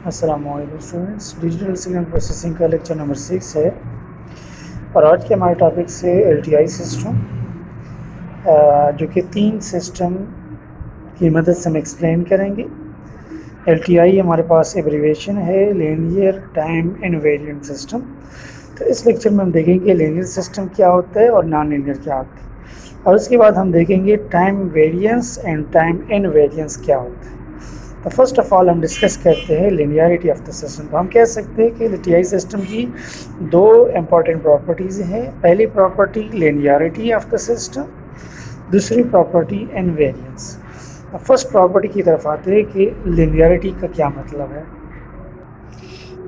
अस्सलामुअलैकुम students, digital signal processing का lecture number 6 है और आज के हमारे टॉपिक से एलटीआई सिस्टम, जो कि 3 सिस्टम की मदद से हम एक्सप्लेन करेंगे। एलटीआई हमारे पास एब्रीवेशन है लीनियर टाइम इनवेरिएंट सिस्टम। तो इस लेक्चर में हम देखेंगे लीनियर सिस्टम क्या होता है और नॉन लीनियर क्या होता है, और उसके बाद हम देखेंगे time variance and time invariance क्या होता है। तो फर्स्ट ऑफ ऑल हम डिस्कस करते हैं लिनियरिटी ऑफ द सिस्टम। तो हम कह सकते हैं कि एलटीआई सिस्टम की 2 इम्पॉर्टेंट प्रॉपर्टीज़ हैं। पहली property linearity of the system, दूसरी प्रॉपर्टी इनवेरिएंस। फर्स्ट प्रॉपर्टी की तरफ आते हैं कि लिनियरिटी का क्या मतलब है।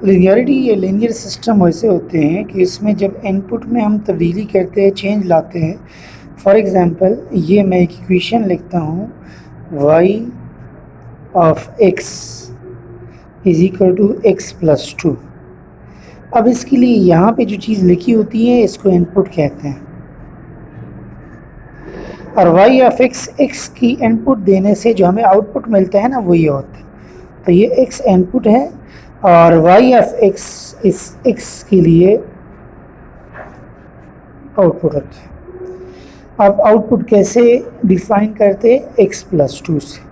लिनियरिटी या लीनियर सिस्टम वैसे होते हैं कि इसमें जब इनपुट में हम तब्दीली करते हैं, चेंज लाते हैं। फॉर एग्ज़ाम्पल ये मैं एक इक्वेशन लिखता हूँ, y of x is equal to x plus 2। अब इसके लिए यहाँ पे जो चीज़ लिखी होती है इसको इनपुट कहते हैं, और y ऑफ x की इनपुट देने से जो हमें आउटपुट मिलता है ना वो ये होता है। तो ये x इनपुट है और y ऑफ x इस x के लिए आउटपुट होता है। अब आउटपुट कैसे डिफाइन करते हैं? x प्लस 2 से।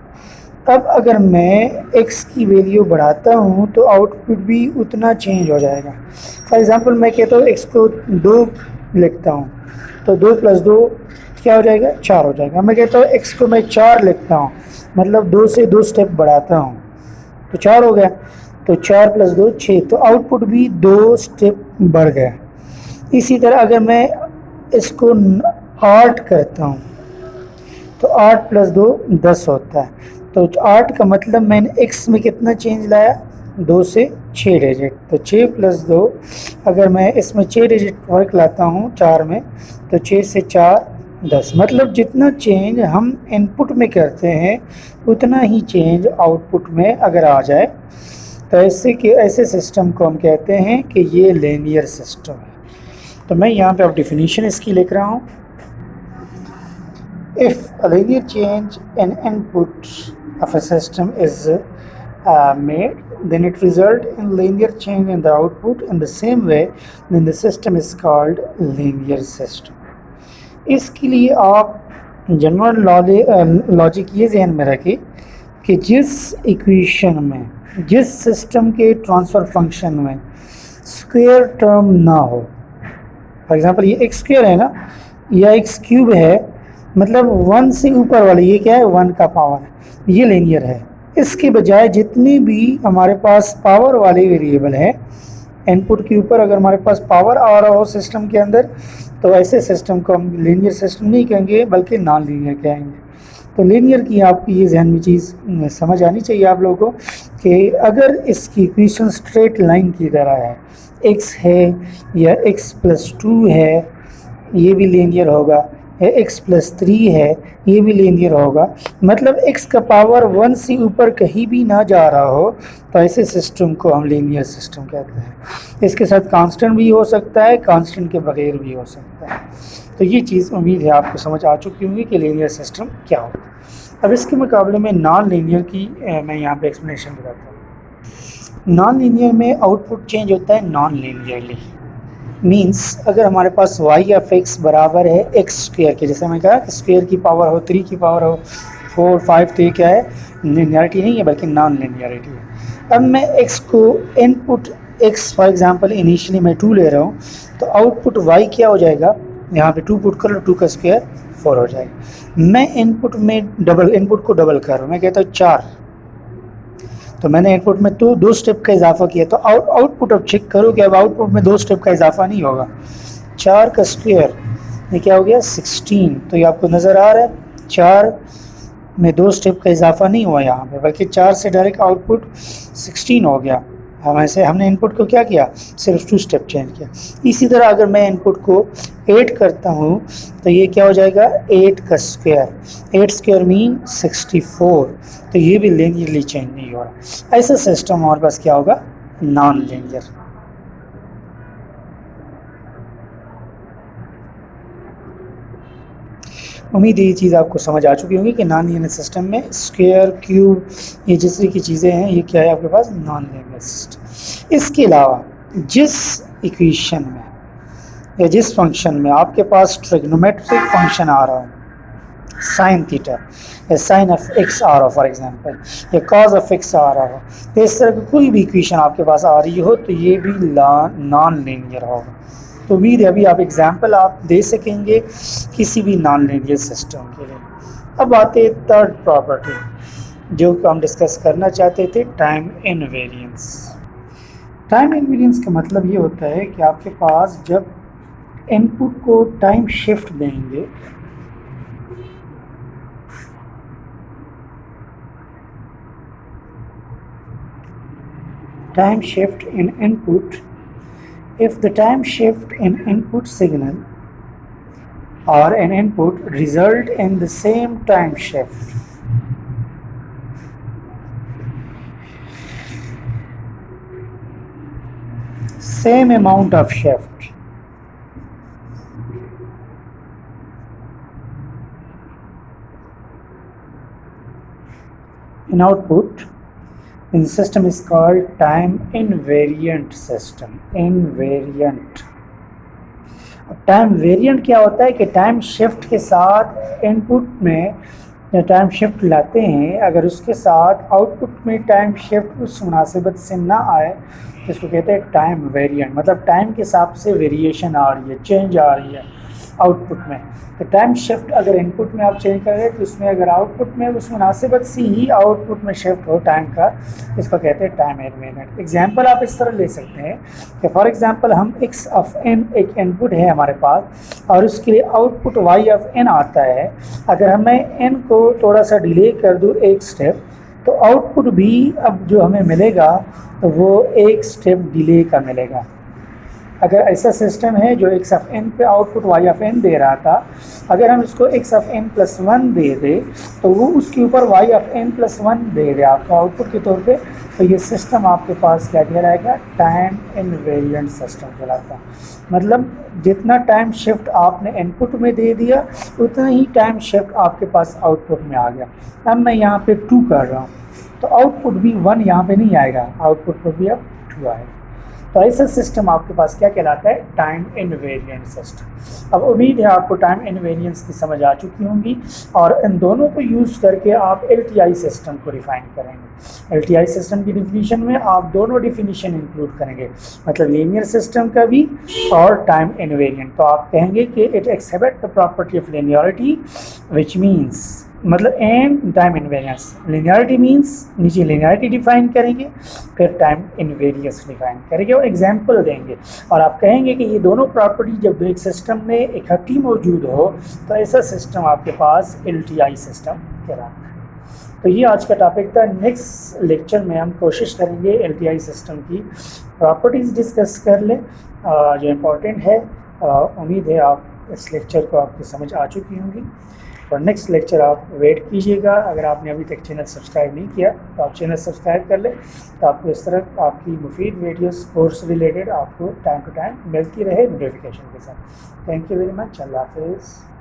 अब अगर मैं x की वैल्यू बढ़ाता हूँ तो आउटपुट भी उतना चेंज हो जाएगा। फॉर एग्ज़ाम्पल मैं कहता हूँ x को 2 लिखता हूँ तो 2 प्लस 2 क्या हो जाएगा? 4 हो जाएगा। मैं कहता हूँ x को मैं 4 लिखता हूँ, मतलब 2 से 2 स्टेप बढ़ाता हूँ तो 4 हो गया। तो 4 प्लस 2 6, तो आउटपुट भी 2 स्टेप बढ़ गया। इसी तरह अगर मैं इसको 8 करता हूँ तो 8 प्लस 2 10 होता है। तो 8 का मतलब मैंने x में कितना चेंज लाया? 2 से 6 डिजिट। तो 6 प्लस 2, अगर मैं इसमें 6 डिजिट फर्क लाता हूँ 4 में, तो 6 से 4 10। मतलब जितना चेंज हम इनपुट में करते हैं उतना ही चेंज आउटपुट में अगर आ जाए तो ऐसे सिस्टम को हम कहते हैं कि ये लीनियर सिस्टम है। तो मैं यहाँ पे अब डिफिनीशन इसकी लिख रहा हूँ। If a linear change in input of a system is made, then it results in linear change in the output in the same way, then the system is called linear system. इसके लिए आप general logic ये जहन में रखें कि जिस equation में, जिस सिस्टम के ट्रांसफ़र फंक्शन में स्क्वायर टर्म ना हो, फॉर एग्ज़ाम्पल ये एक्स स्क्वायर है ना या एक्स क्यूब है, मतलब 1 से ऊपर वाले, ये क्या है? 1 का पावर है, ये लीनियर है। इसके बजाय जितने भी हमारे पास पावर वाले वेरिएबल है इनपुट के ऊपर, अगर हमारे पास पावर आ रहा हो सिस्टम के अंदर, तो ऐसे सिस्टम को हम लीनियर सिस्टम नहीं कहेंगे बल्कि नॉन लीनियर कहेंगे। तो लीनियर की आपकी ये जहन में चीज़ समझ आनी चाहिए आप लोगों को कि अगर इसकी इक्वेशन स्ट्रेट लाइन की तरह है, x है या x प्लस 2 है, ये भी लीनियर होगा, x प्लस 3 है, ये भी लीनियर होगा। मतलब x का पावर 1 से ऊपर कहीं भी ना जा रहा हो तो ऐसे सिस्टम को हम लीनियर सिस्टम कहते हैं। इसके साथ कांस्टेंट भी हो सकता है, कांस्टेंट के बगैर भी हो सकता है। तो ये चीज़ उम्मीद है आपको समझ आ चुकी होगी कि लीनियर सिस्टम क्या होता है। अब इसके मुकाबले में नॉन लीनियर की मैं यहाँ पे एक्सप्लेनेशन बताता हूँ। नॉन लीनियर में आउटपुट चेंज होता है नॉन लीनियरली। मीन्स अगर हमारे पास y ऑफ x बराबर है x स्क्वायर के, जैसे मैं कहा स्क्वायर की पावर हो, 3 की पावर हो, 4 5, तो ये क्या है? लिनियरिटी नहीं है बल्कि नॉन लिनियरिटी है। अब मैं x को input x for example initially मैं 2 ले रहा हूँ, तो आउटपुट y क्या हो जाएगा? यहाँ पे 2 पुट करो, 2 का स्क्वायर 4 हो जाएगा। मैं इनपुट को डबल कर रहा हूँ, मैं कहता हूँ 4, तो मैंने इनपुट में तो 2 स्टेप का इजाफा किया। तो आउटपुट अब चेक करो कि अब आउटपुट में 2 स्टेप का इजाफा नहीं होगा। 4 का स्क्वायर ये क्या हो गया? 16। तो ये आपको नज़र आ रहा है 4 में 2 स्टेप का इजाफा नहीं हुआ यहाँ पे, बल्कि 4 से डायरेक्ट आउटपुट 16 हो गया। हमने इनपुट को क्या किया? सिर्फ 2 स्टेप चेंज किया। इसी तरह अगर मैं इनपुट को 8 करता हूँ तो ये क्या हो जाएगा? 8 का स्क्वायर, 8 स्क्वायर मीन 64। तो ये भी लीनियरली चेंज नहीं हो रहा। ऐसा सिस्टम हमारे पास क्या होगा? Non linear. उम्मीद है ये चीज़ आपको समझ आ चुकी होगी कि नॉन लीनियर सिस्टम में स्क्वायर, क्यूब, ये जिस तरह की चीज़ें हैं ये क्या है आपके पास, नॉन लीनियर सिस्टम। इसके अलावा जिस इक्वेशन में या जिस फंक्शन में आपके पास ट्रिग्नोमेट्रिक फंक्शन आ रहा हो, साइन थीटा या साइन ऑफ एक्स आ रहा हो फॉर एग्जांपल, या कॉज ऑफ एक्स आ रहा हो, तो इस तरह की कोई भी इक्वेशन आपके पास आ रही हो तो ये भी नॉन लीनियर होगा। तो उम्मीद है अभी आप एग्जांपल आप दे सकेंगे किसी भी नॉन लीनियर सिस्टम के लिए। अब आते हैं थर्ड प्रॉपर्टी जो हम डिस्कस करना चाहते थे, टाइम इनवेरिएंस। टाइम इनवेरिएंस का मतलब ये होता है कि आपके पास जब इनपुट को टाइम शिफ्ट देंगे time shift in input, if the time shift in input signal or an input result in the same time shift, same amount of shift, in output, then the system is called time invariant system. Invariant. अब time variant क्या होता है कि time shift के साथ input में time shift लाते हैं, अगर उसके साथ आउटपुट में टाइम शिफ्ट उस मुनासिबत से ना आए तो इसको कहते हैं टाइम वेरिएंट। मतलब टाइम के हिसाब से वेरिएशन आ रही है, चेंज आ रही है आउटपुट में। तो टाइम शिफ्ट अगर इनपुट में आप चेंज करें तो उसमें अगर आउटपुट में उस मुनासिबत से ही आउटपुट में शिफ्ट हो टाइम का, इसको कहते हैं टाइम इनवेरिएंट। एग्जांपल आप इस तरह ले सकते हैं कि फॉर एग्जांपल हम x ऑफ n एक इनपुट है हमारे पास और उसके लिए आउटपुट y ऑफ n आता है। अगर हमें n को थोड़ा सा डिले कर दूँ एक स्टेप तो आउटपुट भी अब जो हमें मिलेगा तो वो एक स्टेप डिले का मिलेगा। अगर ऐसा सिस्टम है जो x ऑफ n पे आउटपुट y ऑफ n दे रहा था, अगर हम इसको x ऑफ n प्लस 1 दे दे तो वो उसके ऊपर y ऑफ n प्लस 1 दे दे आपको आउटपुट के तौर पे, तो ये सिस्टम आपके पास क्या कहलाएगा, टाइम इनवेरिएंट सिस्टम कहलाता। मतलब जितना टाइम शिफ्ट आपने इनपुट में दे दिया उतना ही टाइम शिफ्ट आपके पास आउटपुट में आ गया। अब मैं यहाँ पे 2 कर रहा हूँ तो आउटपुट भी 1 यहाँ पे नहीं आएगा, आउटपुट पर भी अब 2 आएगा। तो ऐसा सिस्टम आपके पास क्या कहलाता है, टाइम इनवेरिएंट सिस्टम। अब उम्मीद है आपको टाइम इनवेरिएंस की समझ आ चुकी होंगी और इन दोनों को यूज़ करके आप LTI सिस्टम को डिफाइन करेंगे। LTI सिस्टम की डिफिनीशन में आप दोनों डिफिनीशन इंक्लूड करेंगे, मतलब लीनियर सिस्टम का भी और टाइम इनवेरिएंट। तो आप कहेंगे कि it exhibit the property of linearity which means, मतलब and time invariance. Linearity means नीचे लिनियरिटी डिफाइन करेंगे, फिर टाइम इनवेरिएंस डिफाइन करेंगे और एग्जांपल देंगे और आप कहेंगे कि ये दोनों प्रॉपर्टी जब एक सिस्टम में इकट्ठी मौजूद हो तो ऐसा सिस्टम आपके पास LTI सिस्टम कहलाता है। तो ये आज का टॉपिक था। नेक्स्ट लेक्चर में हम कोशिश करेंगे LTI सिस्टम की प्रॉपर्टीज़ डिस्कस कर लें जो इम्पोर्टेंट है। उम्मीद है आप इस लेक्चर को आपकी समझ आ चुकी होंगी और नेक्स्ट लेक्चर आप वेट कीजिएगा। अगर आपने अभी तक चैनल सब्सक्राइब नहीं किया तो आप चैनल सब्सक्राइब कर लें, तो आपको इस तरह आपकी मुफीद वीडियोस कोर्स रिलेटेड आपको टाइम टू टाइम मिलती रहे नोटिफिकेशन के साथ। Thank you very much. अल्लाह हाफिज़।